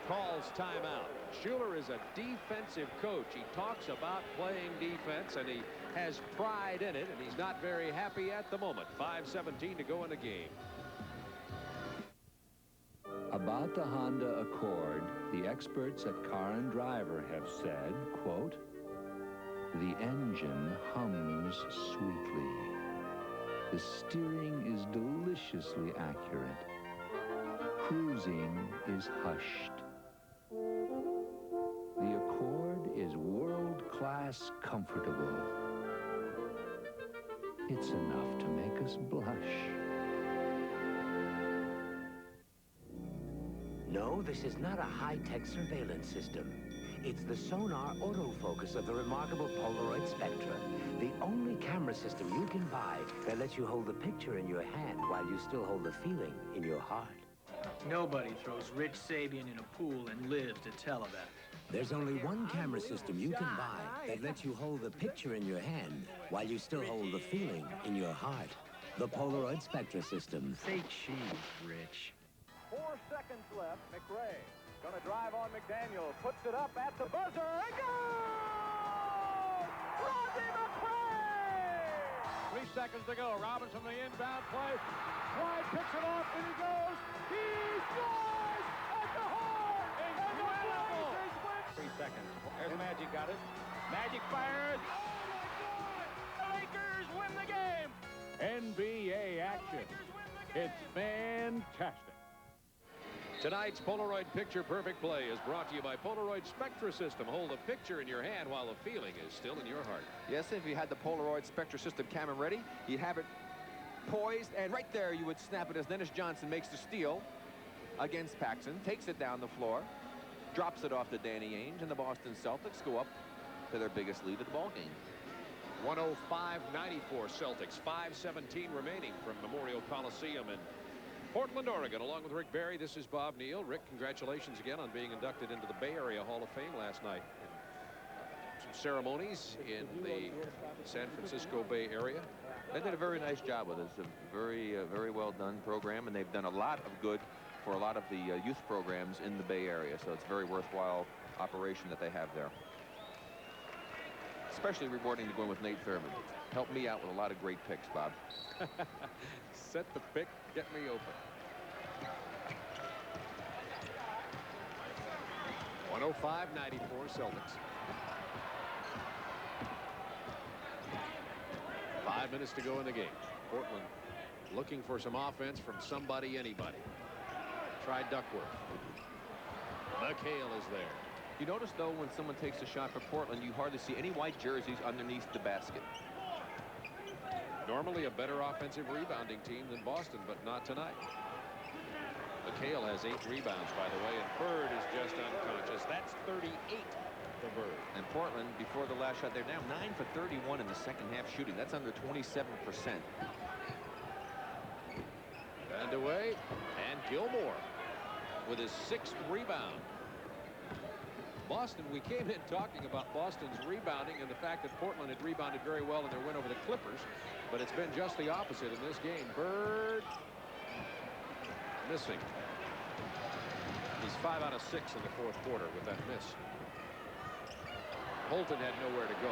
calls timeout. Schuler is a defensive coach. He talks about playing defense, and he has pride in it, and he's not very happy at the moment. 5:17 to go in the game. About the Honda Accord, the experts at Car and Driver have said, quote, "The engine hums sweetly. The steering is deliciously accurate. Cruising is hushed. The Accord is world-class comfortable. It's enough to make us blush." No, this is not a high-tech surveillance system. It's the sonar autofocus of the remarkable Polaroid Spectra, the only camera system you can buy that lets you hold the picture in your hand while you still hold the feeling in your heart. Nobody throws Rich Sabian in a pool and lives to tell of that. There's only one camera system you can buy that lets you hold the picture in your hand while you still hold the feeling in your heart. The Polaroid Spectra system. Say cheese, Rich. 4 seconds left. McRae gonna drive on McDaniel. Puts it up at the buzzer and goes! Rodney McRae! 3 seconds to go. Robinson the inbound play. Clyde picks it off and he goes. He scores at the horn! Incredible! 3 seconds. There's Magic, got it. Magic fires. Oh my God! The Lakers win the game! NBA action. It's fantastic. Tonight's Polaroid Picture Perfect Play is brought to you by Polaroid Spectra System. Hold a picture in your hand while the feeling is still in your heart. Yes, if you had the Polaroid Spectra System camera ready, you'd have it poised, and right there you would snap it as Dennis Johnson makes the steal against Paxson, takes it down the floor, drops it off to Danny Ainge, and the Boston Celtics go up to their biggest lead of the ball game. 105-94 Celtics. 5:17 remaining from Memorial Coliseum in Portland, Oregon. Along with Rick Barry, this is Bob Neal. Rick, congratulations again on being inducted into the Bay Area Hall of Fame last night. And some ceremonies in the San Francisco Bay Area. They did a very nice job with it. It's a very well done program, and they've done a lot of good for a lot of the youth programs in the Bay Area. So it's a very worthwhile operation that they have there. Especially rewarding to go in with Nate Thurman. Helped me out with a lot of great picks, Bob. Set the pick, get me open. 105-94 Celtics. 5 minutes to go in the game. Portland looking for some offense from somebody, anybody. Try Duckworth. McHale is there. You notice, though, when someone takes a shot for Portland, you hardly see any white jerseys underneath the basket. Normally a better offensive rebounding team than Boston, but not tonight. McHale has 8 rebounds, by the way, and Bird is just unconscious. That's 38 for Bird. And Portland, before the last shot, they're now 9 for 31 in the second half shooting. That's under 27%. And away, and Gilmore with his 6th rebound. Boston, we came in talking about Boston's rebounding and the fact that Portland had rebounded very well in their win over the Clippers, but it's been just the opposite in this game. Bird missing. He's 5 out of 6 in the 4th quarter with that miss. Holton had nowhere to go.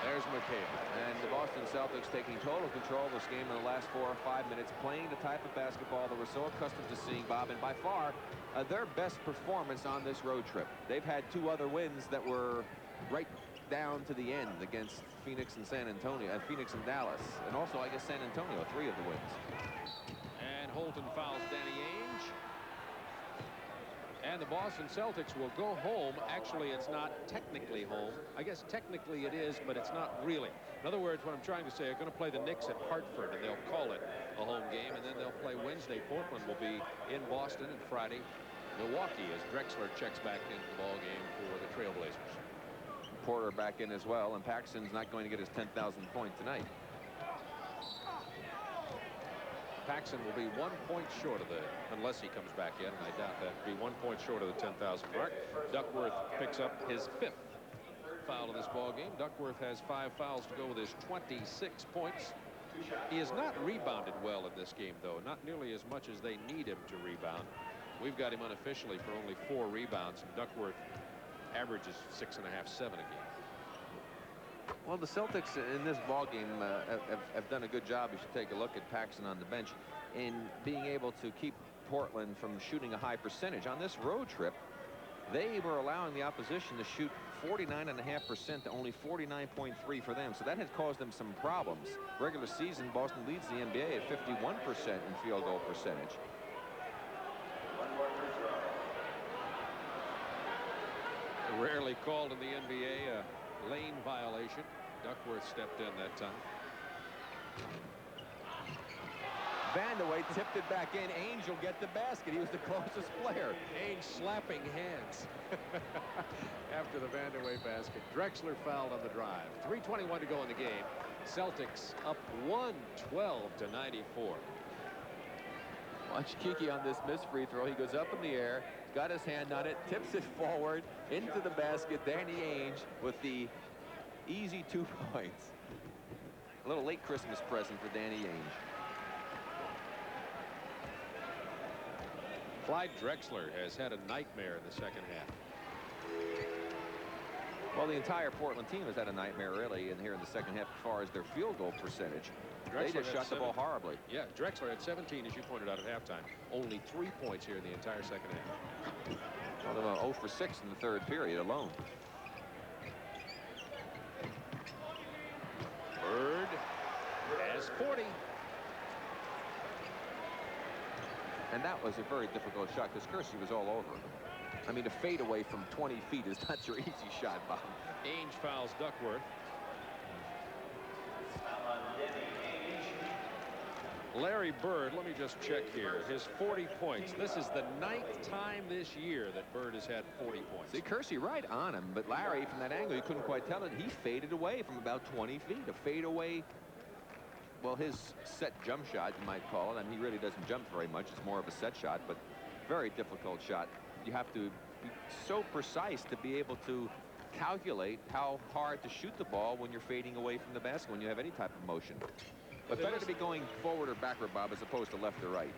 There's McHale. And the Boston Celtics taking total control of this game in the last 4 or 5 minutes, playing the type of basketball that we're so accustomed to seeing, Bob, and by far their best performance on this road trip. They've had 2 other wins that were right down to the end against Phoenix and San Antonio, and Phoenix and Dallas, and also, I guess, San Antonio, 3 of the wins. And Holton fouls Danny Ainge. And the Boston Celtics will go home. Actually, it's not technically home. I guess technically it is, but it's not really. In other words, what I'm trying to say, they're going to play the Knicks at Hartford, and they'll call it a home game, and then they'll play Wednesday. Portland will be in Boston, and Friday, Milwaukee, as Drexler checks back into the ball game for the Trailblazers. Porter back in as well, and Paxson's not going to get his 10,000th point tonight. Paxson will be 1 point short of the, unless he comes back in, and I doubt that, be 1 point short of the 10,000 mark. Duckworth picks up his 5th foul of this ball game. Duckworth has 5 fouls to go with his 26 points. He has not rebounded well in this game, though, not nearly as much as they need him to rebound. We've got him unofficially for only 4 rebounds, and Duckworth averages 6.5, 7 a game. Well, the Celtics in this ball game have done a good job. You should take a look at Paxson on the bench in being able to keep Portland from shooting a high percentage. On this road trip, they were allowing the opposition to shoot 49.5% to only 49.3 for them. So that has caused them some problems. Regular season, Boston leads the NBA at 51% in field goal percentage. Rarely called in the NBA a lane violation. Duckworth stepped in that time. Vandeweghe tipped it back in. Ainge will get the basket. He was the closest player. Ainge slapping hands after the Vandeweghe basket. Drexler fouled on the drive. 3:21 to go in the game. Celtics up 112-94. Watch Kiki on this missed free throw. He goes up in the air, got his hand on it, tips it forward into the basket. Danny Ainge with the easy 2 points. A little late Christmas present for Danny Ainge. Clyde Drexler has had a nightmare in the second half. Well, the entire Portland team has had a nightmare, really, in here in the second half as far as their field goal percentage. They just shot the ball horribly. Yeah, Drexler had 17, as you pointed out, at halftime. Only 3 points here in the entire second half. Well, they were 0 for 6 in the 3rd period alone. Bird has 40. And that was a very difficult shot because Kersey was all over him. I mean, a fade away from 20 feet is not your easy shot, Bob. Ainge fouls Duckworth. Larry Bird, let me just check here. His 40 points. This is the 9th time this year that Bird has had 40 points. See, Kersey right on him, but Larry, from that angle, you couldn't quite tell it. He faded away from about 20 feet. A fadeaway well, his set jump shot, you might call it. I mean, he really doesn't jump very much. It's more of a set shot, but very difficult shot. You have to be so precise to be able to calculate how hard to shoot the ball when you're fading away from the basket, when you have any type of motion. But better to be going forward or backward, Bob, as opposed to left or right.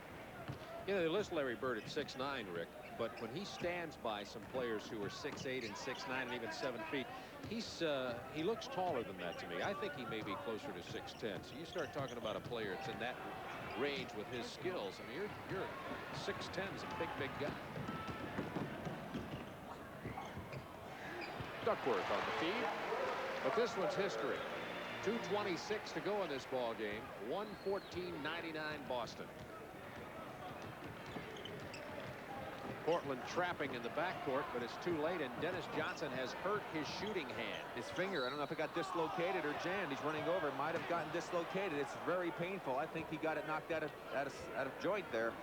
You know, they list Larry Bird at 6'9", Rick, but when he stands by some players who are 6'8" and 6'9", and even 7 feet, he looks taller than that to me. I think he may be closer to 6'10". So you start talking about a player that's in that range with his skills. I mean, you're 6'10" is a big guy. Duckworth on the feed, but this one's history. 2:26 to go in this ball game. 114-99 Boston. Portland trapping in the backcourt, but it's too late, and Dennis Johnson has hurt his shooting hand. His finger, I don't know if it got dislocated or jammed. He's running over. It might have gotten dislocated. It's very painful. I think he got it knocked out of joint there.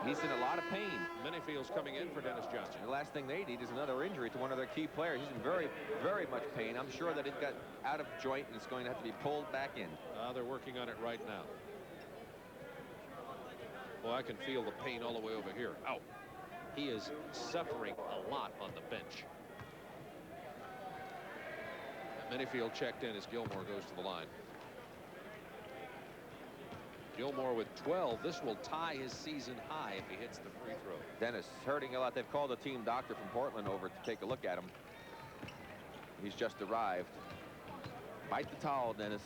He's in a lot of pain. Minifield's coming in for Dennis Johnson. The last thing they need is another injury to one of their key players. He's in very much pain. I'm sure that it got out of joint and it's going to have to be pulled back in. They're working on it right now. Well, I can feel the pain all the way over here. Ow. He is suffering a lot on the bench. Minifield checked in as Gilmore goes to the line. Gilmore with 12. This will tie his season high if he hits the free throw. Dennis hurting a lot. They've called a team doctor from Portland over to take a look at him. He's just arrived. Bite the towel, Dennis.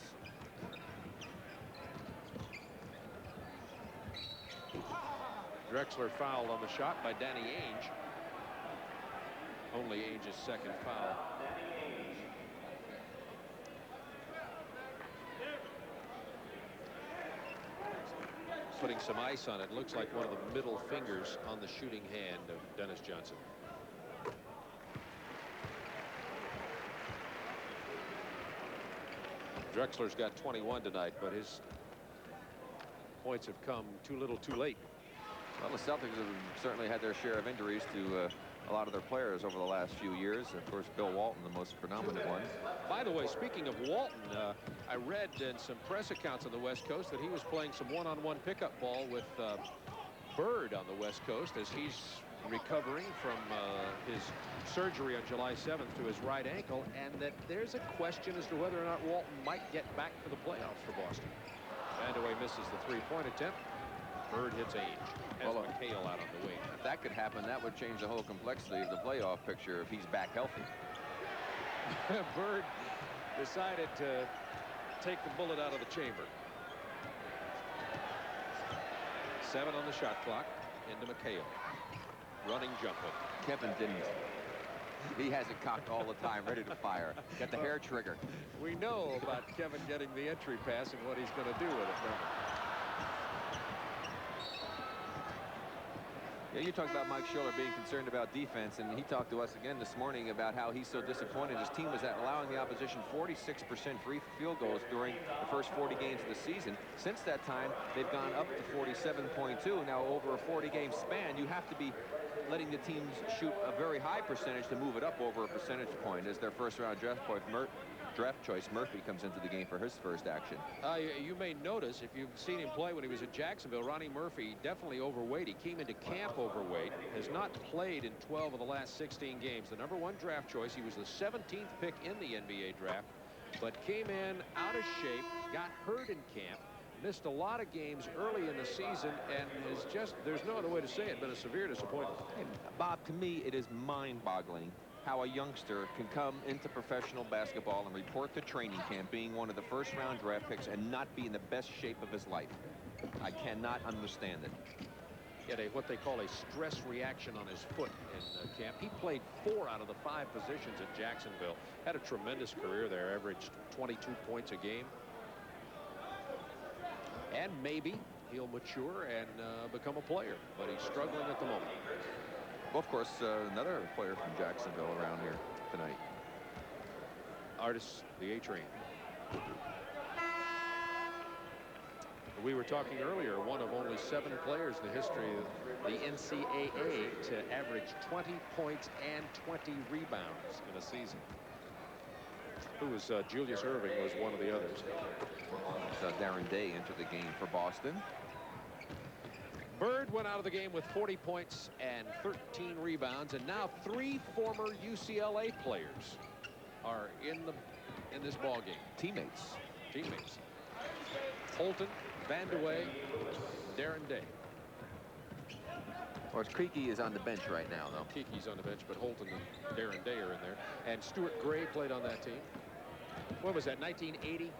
Drexler fouled on the shot by Danny Ainge. Only Ainge's second foul. Putting some ice on it. Looks like one of the middle fingers on the shooting hand of Dennis Johnson. Drexler's got 21 tonight, but his points have come too little too late. Well, the Celtics have certainly had their share of injuries to a lot of their players over the last few years. Of course, Bill Walton, the most predominant one. By the way, speaking of Walton, I read in some press accounts on the West Coast that he was playing some one-on-one pickup ball with Bird on the West Coast as he's recovering from his surgery on July 7th to his right ankle, and that there's a question as to whether or not Walton might get back for the playoffs for Boston. Vandaway misses the three-point attempt. Bird hits Ainge. Has McHale out on the wing. If that could happen, that would change the whole complexity of the playoff picture if he's back healthy. Bird decided to take the bullet out of the chamber. 7 on the shot clock. Into McHale. Running jump hook. Kevin didn't. He has it cocked all the time, ready to fire. Got the hair trigger. We know about Kevin getting the entry pass and what he's going to do with it. Yeah, you talked about Mike Schiller being concerned about defense, and he talked to us again this morning about how he's so disappointed. His team was allowing the opposition 46% free field goals during the first 40 games of the season. Since that time, they've gone up to 47.2. Now, over a 40-game span, you have to be letting the teams shoot a very high percentage to move it up over a percentage point. As their first-round draft choice, Murphy comes into the game for his first action. You may notice, if you've seen him play when he was at Jacksonville, Ronnie Murphy, definitely overweight. He came into camp overweight, has not played in 12 of the last 16 games. The #1 draft choice. He was the 17th pick in the NBA draft, but came in out of shape, got hurt in camp, missed a lot of games early in the season, and has just, there's no other way to say it, been a severe disappointment. Hey, Bob, to me, it is mind-boggling how a youngster can come into professional basketball and report to training camp being one of the first-round draft picks and not be in the best shape of his life. I cannot understand it. He had what they call a stress reaction on his foot in camp. He played 4 out of the 5 positions at Jacksonville. Had a tremendous career there, averaged 22 points a game. And maybe he'll mature and become a player, but he's struggling at the moment. Well, of course, another player from Jacksonville around here tonight. Artis, the A-Train. We were talking earlier, one of only 7 players in the history of the NCAA to average 20 points and 20 rebounds in a season. Who was Julius Irving was one of the others. Darren Day entered the game for Boston. Bird went out of the game with 40 points and 13 rebounds, and now 3 former UCLA players are in this ball game. Teammates. Holton, Vandeweghe, Darren Day. Of course, Creaky is on the bench right now, though. Kiki's on the bench, but Holton and Darren Day are in there. And Stuart Gray played on that team. What was that, 1980?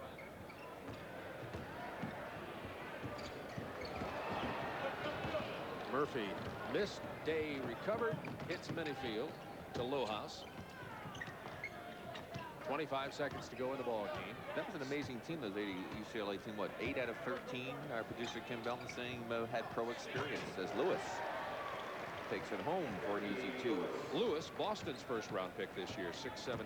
Murphy missed. Day recovered. Hits Minifield to Lohaus. 25 seconds to go in the ball game. That was an amazing team, those 80 UCLA team. What, 8 out of 13? Our producer Kim Belton saying had pro experience. As Lewis takes it home for an easy 2. Lewis, Boston's first-round pick this year, 6'7"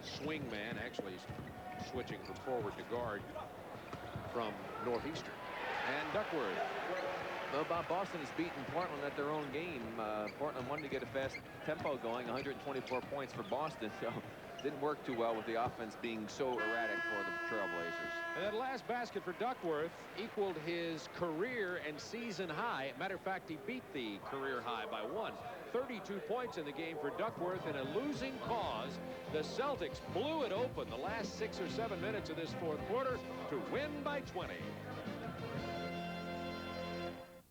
swing man. Actually, he's switching from forward to guard from Northeastern. And Duckworth. Well, Boston has beaten Portland at their own game. Portland wanted to get a fast tempo going. 124 points for Boston. So didn't work too well with the offense being so erratic for the Trailblazers. And that last basket for Duckworth equaled his career and season high. Matter of fact, he beat the career high by 1. 32 points in the game for Duckworth in a losing cause. The Celtics blew it open the last 6 or 7 minutes of this fourth quarter to win by 20.